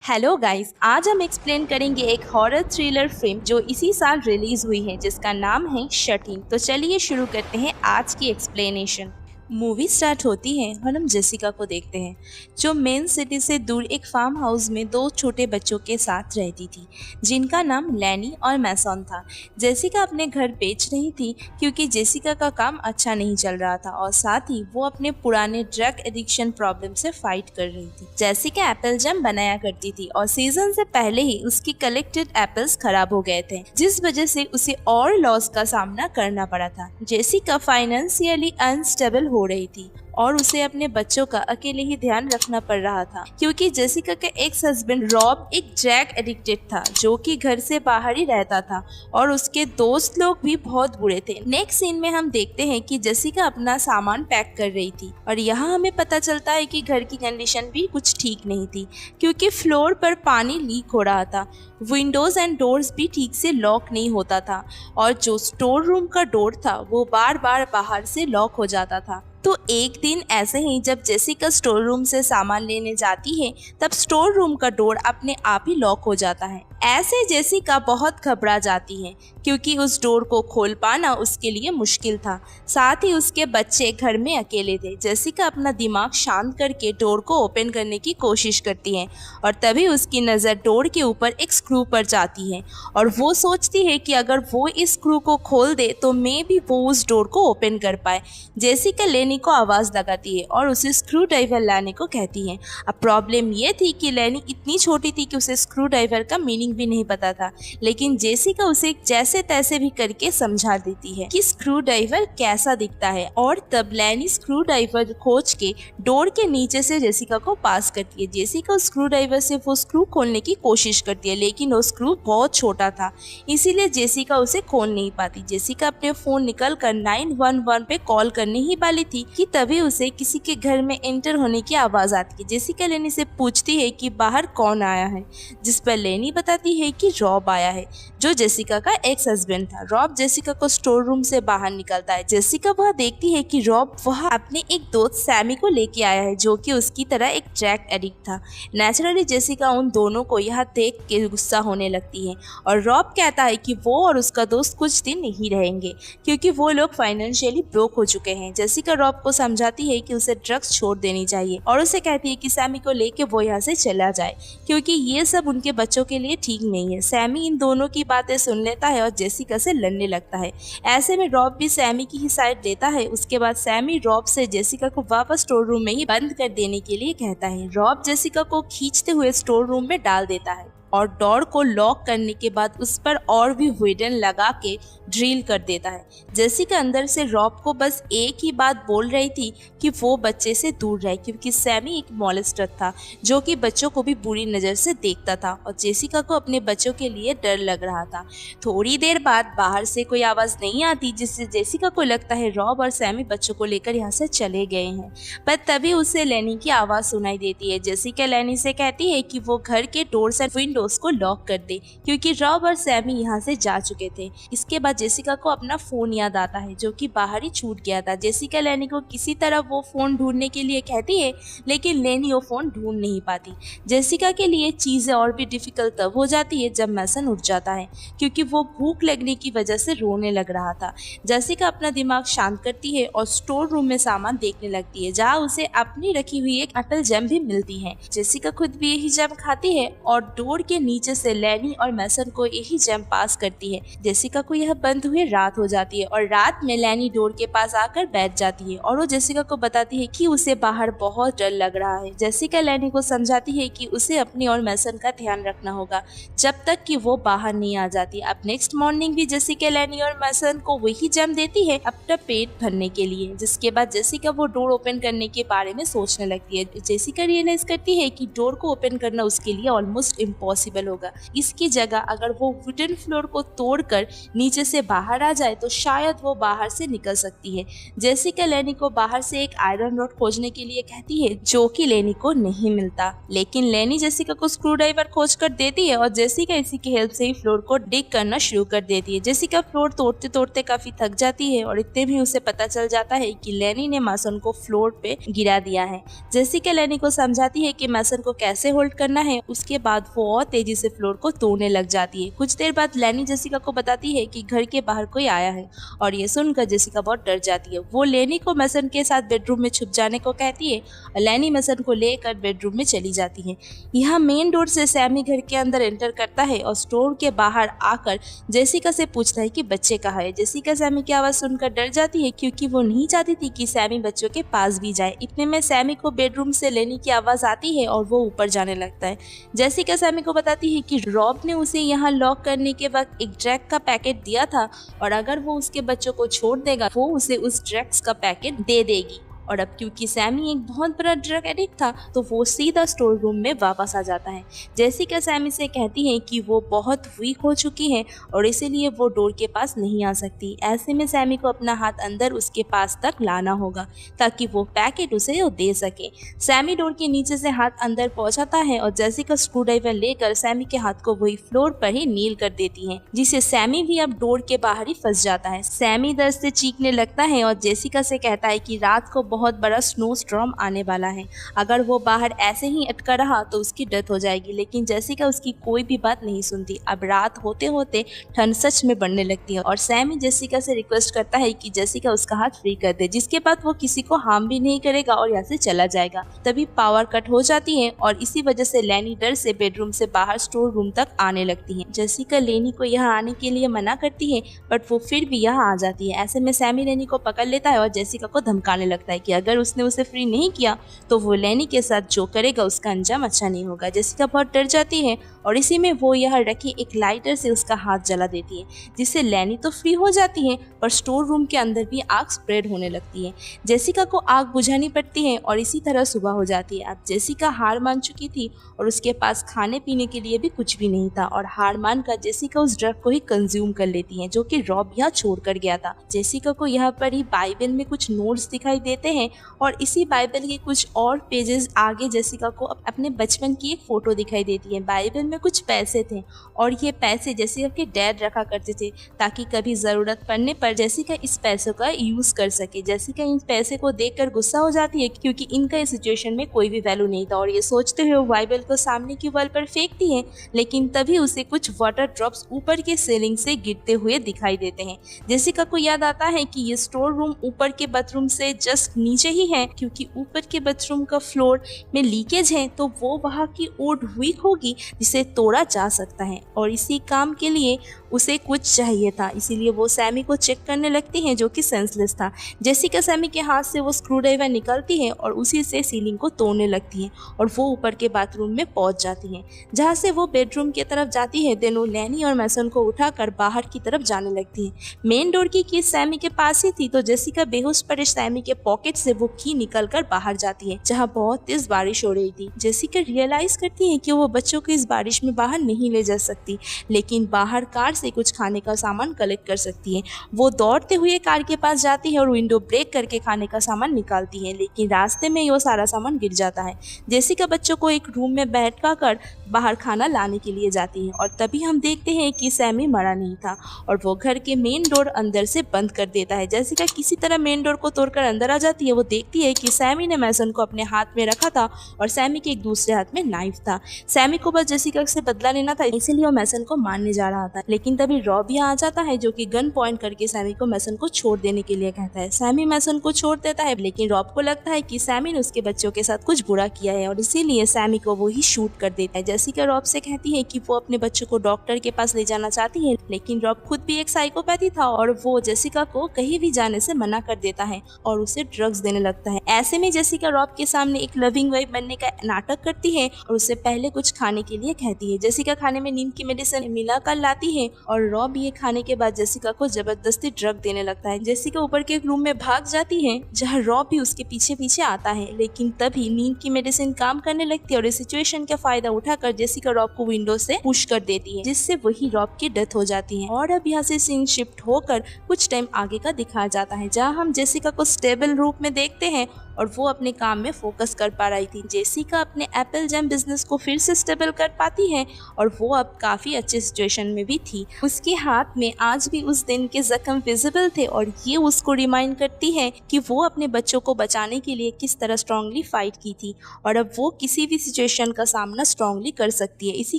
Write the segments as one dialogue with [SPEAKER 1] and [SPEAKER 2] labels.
[SPEAKER 1] Hello guys, आज हम explain करेंगे एक हॉरर थ्रिलर फिल्म जो इसी साल रिलीज हुई है जिसका नाम है शटिंग। तो चलिए शुरू करते हैं आज की एक्सप्लेनेशन। मूवी स्टार्ट होती है और हम जेसिका को देखते हैं जो मेन सिटी से दूर एक फार्म हाउस में दो छोटे बच्चों के साथ रहती थी जिनका नाम लैनी और मैसन था। जेसिका अपने घर बेच रही थी क्योंकि जेसिका का काम अच्छा नहीं चल रहा था और साथ ही वो अपने पुराने ड्रग एडिक्शन प्रॉब्लम से फाइट कर रही थी। जेसिका एप्पल जैम बनाया करती थी और सीजन से पहले ही उसकी कलेक्टेड एप्पल्स खराब हो गए थे जिस वजह से उसे और लॉस का सामना करना पड़ा था। जेसिका फाइनेंशियली अनस्टेबल हो रही थी और उसे अपने बच्चों का अकेले ही ध्यान रखना पड़ रहा था क्योंकि जेसिका के एक्स हस्बैंड रॉब एक ड्रग एडिक्टेड था जो कि घर से बाहर ही रहता था और उसके दोस्त लोग भी बहुत बुरे थे। नेक्स्ट सीन में हम देखते हैं कि जेसिका अपना सामान पैक कर रही थी और यहाँ हमें पता चलता है कि घर की कंडीशन भी कुछ ठीक नहीं थी क्योंकि फ्लोर पर पानी लीक हो रहा था, विंडोज एंड डोर्स भी ठीक से लॉक नहीं होता था और जो स्टोर रूम का डोर था वो बार बार बाहर से लॉक हो जाता था। तो एक दिन ऐसे ही जब जेसिका स्टोर रूम से सामान लेने जाती है तब स्टोर रूम का डोर अपने आप ही लॉक हो जाता है। ऐसे जेसिका बहुत घबरा जाती है क्योंकि उस डोर को खोल पाना उसके लिए मुश्किल था। साथ ही उसके बच्चे घर में अकेले थे। जेसिका अपना दिमाग शांत करके डोर को ओपन करने की कोशिश करती है और तभी उसकी नज़र डोर के ऊपर एक स्क्रू पर जाती है और वो सोचती है कि अगर वो इस स्क्रू को खोल दे तो मे भी वो उस डोर को ओपन कर पाए। जेसिका लेनी को आवाज़ लगाती है और उसे स्क्रू ड्राइवर लाने को कहती है। अब प्रॉब्लम ये थी कि लेनी इतनी छोटी थी कि उसे स्क्रू ड्राइवर का मीनिंग भी नहीं पता था, लेकिन जेसिका उसे जैसे तैसे भी करके समझा देती है कि स्क्रू ड्राइवर कैसा दिखता है और तब लेनी स्क्रू ड्राइवर खोज के डोर के नीचे से जेसिका को पास करती है। जेसिका स्क्रू ड्राइवर से वो स्क्रू खोलने की कोशिश करती है लेकिन वो स्क्रू बहुत छोटा था इसीलिए जेसिका उसे खोल नहीं पाती। जेसिका अपने फोन निकल कर 911 पे कॉल करने ही वाली थी कि तभी उसे किसी के घर में एंटर होने की आवाज आती है। जेसिका लेनी से पूछती है कि बाहर कौन आया है, जिस पर लेनी बताती है कि रॉब आया है जो जेसिका का एक्स हस्बैंड था। रॉब जेसिका को स्टोर रूम से बाहर निकलता है। जेसिका वह देखती है कि रॉब वह अपने एक दोस्त सैमी को लेके आया है जो कि उसकी तरह एक ड्रग एडिक्ट था। नेचुरली जेसिका उन दोनों को यहाँ देख के गुस्सा होने लगती है और रॉब कहता है कि वो और उसका दोस्त कुछ दिन नहीं रहेंगे क्योंकि वो लोग फाइनेंशियली ब्रोक हो चुके हैं। जेसिका रॉब को समझाती है कि उसे ड्रग्स छोड़ देनी चाहिए और उसे कहती है कि सैमी को लेके वो यहाँ से चला जाए क्योंकि ये सब उनके बच्चों के लिए ठीक नहीं है। सैमी इन दोनों की बातें सुन लेता है और जेसिका से लड़ने लगता है। ऐसे में रॉब भी सैमी की ही साइड लेता है। उसके बाद सैमी रॉब से जेसिका को वापस स्टोर रूम में ही बंद कर देने के लिए कहता है। रॉब जेसिका को खींचते हुए स्टोर रूम में डाल देता है और डोर को लॉक करने के बाद उस पर और भी हिडन लगा के ड्रिल कर देता है। जेसिका अंदर से रॉब को बस एक ही बात बोल रही थी कि वो बच्चे से दूर रहे क्योंकि सैमी एक मॉलेस्टर था जो कि बच्चों को भी बुरी नज़र से देखता था और जेसिका को अपने बच्चों के लिए डर लग रहा था। थोड़ी देर बाद बाहर से कोई आवाज़ नहीं आती जिससे जेसिका को लगता है रॉब और सैमी बच्चों को लेकर यहाँ से चले गए हैं, पर तभी उसे लेनी की आवाज़ सुनाई देती है। जेसिका लेनी से कहती है कि वो घर के डोर्स एंड विंडोज को लॉक कर दे क्योंकि रॉब और सैमी यहाँ से जा चुके थे। इसके बाद जेसिका को अपना फोन याद आता है जो कि बाहर ही छूट गया था। जेसिका लेनी को किसी तरह वो फोन ढूंढने के लिए कहती है लेकिन लेनी वो फोन ढूंढ नहीं पाती। जेसिका के लिए चीजें और भी डिफिकल्ट तब हो जाती है जब मैसन उठ जाता है क्योंकि वो भूख लगने की वजह से रोने लग रहा था। जेसिका अपना दिमाग शांत करती है और स्टोर रूम में सामान देखने लगती है जहाँ उसे अपनी रखी हुई एक एप्पल जैम भी मिलती है। जेसिका खुद भी यही जैम खाती है और डोर के नीचे से लेनी और मैसन को यही जैम पास करती है। जेसिका को यह बंद हुए रात हो जाती है और रात में लेनी डोर के पास आकर बैठ जाती है और वो जेसिका को बताती है कि उसे बाहर बहुत डर लग रहा है। जेसिका लेनी को समझाती है कि उसे अपनी और मैसन का ध्यान रखना होगा जब तक कि वो बाहर नहीं आ जाती। अब नेक्स्ट मॉर्निंग भी जेसिका लेनी और मैसन को वही जैम देती है अपना पेट भरने के लिए। जिसके बाद जेसिका वो डोर ओपन करने के बारे में सोचने लगती है। जेसिका रियलाइज करती है कि डोर को ओपन करना उसके लिए ऑलमोस्ट इम्पॉसिबल इम्पॉसिबल होगा। इसकी जगह अगर वो वुडन फ्लोर को तोड़कर नीचे से बाहर आ जाए तो शायद वो बाहर से निकल सकती है। जेसिका लेनी को बाहर से एक आयरन रॉड खोजने के लिए कहती है, जो कि लेनी को नहीं मिलता, लेकिन लेनी जेसिका को स्क्रू ड्राइवर खोज कर देती है और जेसिका इसी की हेल्प से ही फ्लोर को डिग करना शुरू कर देती है। जेसिका फ्लोर तोड़ते तोड़ते काफी थक जाती है और इतने भी उसे पता चल जाता है कि लेनी ने मैसन को फ्लोर पे गिरा दिया है। जेसिका लेनी को समझाती है कि मैसन को कैसे होल्ड करना है। उसके बाद वो और तेजी से फ्लोर को तोड़ने लग जाती है। कुछ देर बाद लेनी जेसिका को बताती है कि घर के बाहर कोई आया है और ये सुनकर जेसिका बहुत डर जाती है। वो लेनी को मैसन के साथ बेडरूम में छुप जाने को कहती है और लेनी मैसन को लेकर बेडरूम में चली जाती है। यहाँ मेन डोर से सैमी घर के अंदर एंटर करता है और स्टोर के बाहर आकर जेसिका से पूछता है कि बच्चे कहाँ है। जेसिका सैमी की आवाज सुनकर डर जाती है क्योंकि वो नहीं चाहती थी कि सैमी बच्चों के पास भी जाए। इतने में सैमी को बेडरूम से लेनी की आवाज आती है और वो ऊपर जाने लगता है। जेसिका सैमी को बताती है कि रॉब ने उसे यहाँ लॉक करने के वक्त एक ड्रग का पैकेट दिया था और अगर वो उसके बच्चों को छोड़ देगा वो उसे उस ड्रग्स का पैकेट दे देगी। और अब क्योंकि सैमी एक बहुत बड़ा ड्रग एडिक्ट था तो वो सीधा स्टोर रूम में वापस आ जाता है। जेसिका सैमी से कहती है कि वो बहुत वीक हो चुकी है और इसीलिए वो डोर के पास नहीं आ सकती। ऐसे में सैमी को अपना हाथ अंदर उसके पास तक लाना होगा ताकि वो पैकेट उसे दे सके। सैमी डोर के नीचे से हाथ अंदर पहुंचाता है और जेसिका स्क्रू ड्राइवर लेकर सैमी के हाथ को वही फ्लोर पर ही नील कर देती है, जिससे सैमी भी अब डोर के बाहर ही फंस जाता है। सैमी दर्द से चीखने लगता है और जेसिका से कहता है कि रात को बहुत बड़ा स्नो स्टॉर्म आने वाला है, अगर वो बाहर ऐसे ही अटका रहा तो उसकी डेथ हो जाएगी। लेकिन जेसिका उसकी कोई भी बात नहीं सुनती। अब रात होते होते ठंड सच में बढ़ने लगती है और सैमी जेसिका से रिक्वेस्ट करता है कि जेसिका उसका हाथ फ्री कर दे, जिसके बाद वो किसी को हार्म भी नहीं करेगा और यहाँ से चला जाएगा। तभी पावर कट हो जाती है और इसी वजह से लेनी डर से बेडरूम से बाहर स्टोर रूम तक आने लगती है। जेसिका लेनी को यहाँ आने के लिए मना करती है बट वो फिर भी यहाँ आ जाती है। ऐसे में सैमी लेनी को पकड़ लेता है और जेसिका को धमकाने लगता है कि अगर उसने उसे फ्री नहीं किया तो वो लेनी के साथ जो करेगा उसका अंजाम अच्छा नहीं होगा। जेसिका बहुत डर जाती है और इसी में वो यहाँ रखी एक लाइटर से उसका हाथ जला देती है, जिससे लेनी तो फ्री हो जाती है पर स्टोर रूम के अंदर भी आग स्प्रेड होने लगती है। जेसिका को आग बुझानी पड़ती है और इसी तरह सुबह हो जाती है। अब जेसिका हार मान चुकी थी और उसके पास खाने पीने के लिए भी कुछ भी नहीं था और हार मान कर जेसिका उस ड्रग को ही कंज्यूम कर लेती है, जो कि रॉब यहाँ छोड़ कर गया था। जेसिका को यहाँ पर ही बाइबल में कुछ नोट्स दिखाई देते हैं और इसी बाइबल के कुछ और पेजेस आगे जेसिका को अपने बचपन की एक फोटो दिखाई देती है। बाइबल में कुछ पैसे थे और ये पैसे जेसिका के डैड रखा करते थे ताकि कभी जरूरत पड़ने पर जेसिका इस पैसों का यूज कर सके। जेसिका इन पैसे को देखकर गुस्सा हो जाती है क्योंकि इनका इस सिचुएशन में कोई भी वैल्यू नहीं था और ये सोचते हुए वो बाइबल को सामने की वॉल पर फेंकती है, लेकिन तभी उसे कुछ वाटर ड्रॉप्स ऊपर के सीलिंग से गिरते हुए दिखाई देते हैं। जेसिका को याद आता है कि ये स्टोर रूम ऊपर के बाथरूम से जस्ट नीचे ही है, क्योंकि ऊपर के बाथरूम का फ्लोर में लीकेज है तो वो वहाँ की वुड वीक होगी जिसे तोड़ा जा सकता है और इसी काम के लिए उसे कुछ चाहिए था। इसीलिए वो सैमी को चेक करने लगती है जो कि सेंसलेस था। जेसिका सैमी के हाथ से वो स्क्रू ड्राइवर निकलती है और उसी से सीलिंग को तोड़ने लगती है और वो ऊपर के बाथरूम में पहुंच जाती है, जहाँ से वो बेडरूम की तरफ जाती है। दोनों लेनी और मैसन को उठाकर बाहर की तरफ जाने लगती है। मेन डोर की की सैमी के पास ही थी तो जेसिका बेहोश पड़े सैमी के पॉकेट से वो की निकल कर बाहर जाती है, जहाँ बहुत तेज बारिश हो रही थी। जेसिका रियलाइज करती है कि वो बच्चों को इस बारिश में बाहर नहीं ले जा सकती, लेकिन बाहर कार से कुछ खाने का सामान कलेक्ट कर सकती है। वो दौड़ते हुए कार के पास जाती है और विंडो ब्रेक करके खाने का सामान निकालती है, लेकिन रास्ते में वो सारा सामान गिर जाता है। जेसिका बच्चों को एक रूम में बैठा कर बाहर खाना लाने के लिए जाती है और तभी हम देखते हैं कि सैमी मरा नहीं था और वो घर के मेन डोर अंदर से बंद कर देता है। जेसिका किसी तरह मेन डोर को तोड़कर अंदर आ जाती है। वो देखती है कि सैमी ने मैसन को अपने हाथ में रखा था और सैमी के एक दूसरे हाथ में नाइफ था। सैमी को बस जेसिका से बदला लेना था, इसीलिए वो मैसन को मारने जा रहा था, लेकिन तभी रॉब यहाँ आ जाता है जो कि गन पॉइंट करके सैमी को मैसन को छोड़ देने के लिए कहता है। सैमी मैसन को छोड़ देता है, लेकिन रॉब को लगता है कि सैमी ने उसके बच्चों के साथ कुछ बुरा किया है और इसीलिए सैमी को वो ही शूट कर देता है। जेसिका रॉब से कहती है कि वो अपने बच्चों को डॉक्टर के पास ले जाना चाहती है, लेकिन रॉब खुद भी एक साइकोपैथी था और वो जेसिका को कहीं भी जाने से मना कर देता है और उसे ड्रग्स देने लगता है। ऐसे में जेसिका रॉब के सामने एक लविंग वाइफ बनने का नाटक करती है और उससे पहले कुछ खाने के लिए कहती है। जेसिका खाने में नीम की मेडिसिन मिला कर लाती है और रॉब ये खाने के बाद जेसिका को जबरदस्ती ड्रग देने लगता है। जेसिका ऊपर के एक रूम में भाग जाती है जहाँ रॉब भी उसके पीछे पीछे आता है, लेकिन तभी नींद की मेडिसिन काम करने लगती है और इस सिचुएशन का फायदा उठाकर जेसिका रॉब को विंडो से पुश कर देती है, जिससे वही रॉब की डेथ हो जाती है। और अब यहाँ से सीन शिफ्ट होकर कुछ टाइम आगे का दिखाया जाता है जहाँ हम जेसिका को स्टेबल रूप में देखते हैं और वो अपने काम में फोकस कर पा रही थी। जेसिका अपने एप्पल जैम बिजनेस को फिर से स्टेबल कर पाती है और वो अब काफी अच्छे सिचुएशन में भी थी। उसके हाथ में आज भी उस दिन के जख्म विजिबल थे और ये उसको रिमाइंड करती है कि वो अपने बच्चों को बचाने के लिए किस तरह स्ट्रांगली फाइट की थी और अब वो किसी भी सिचुएशन का सामना स्ट्रांगली कर सकती है। इसी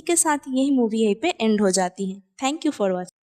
[SPEAKER 1] के साथ यही मूवी यहीं पे एंड हो जाती है। Thank you for watching.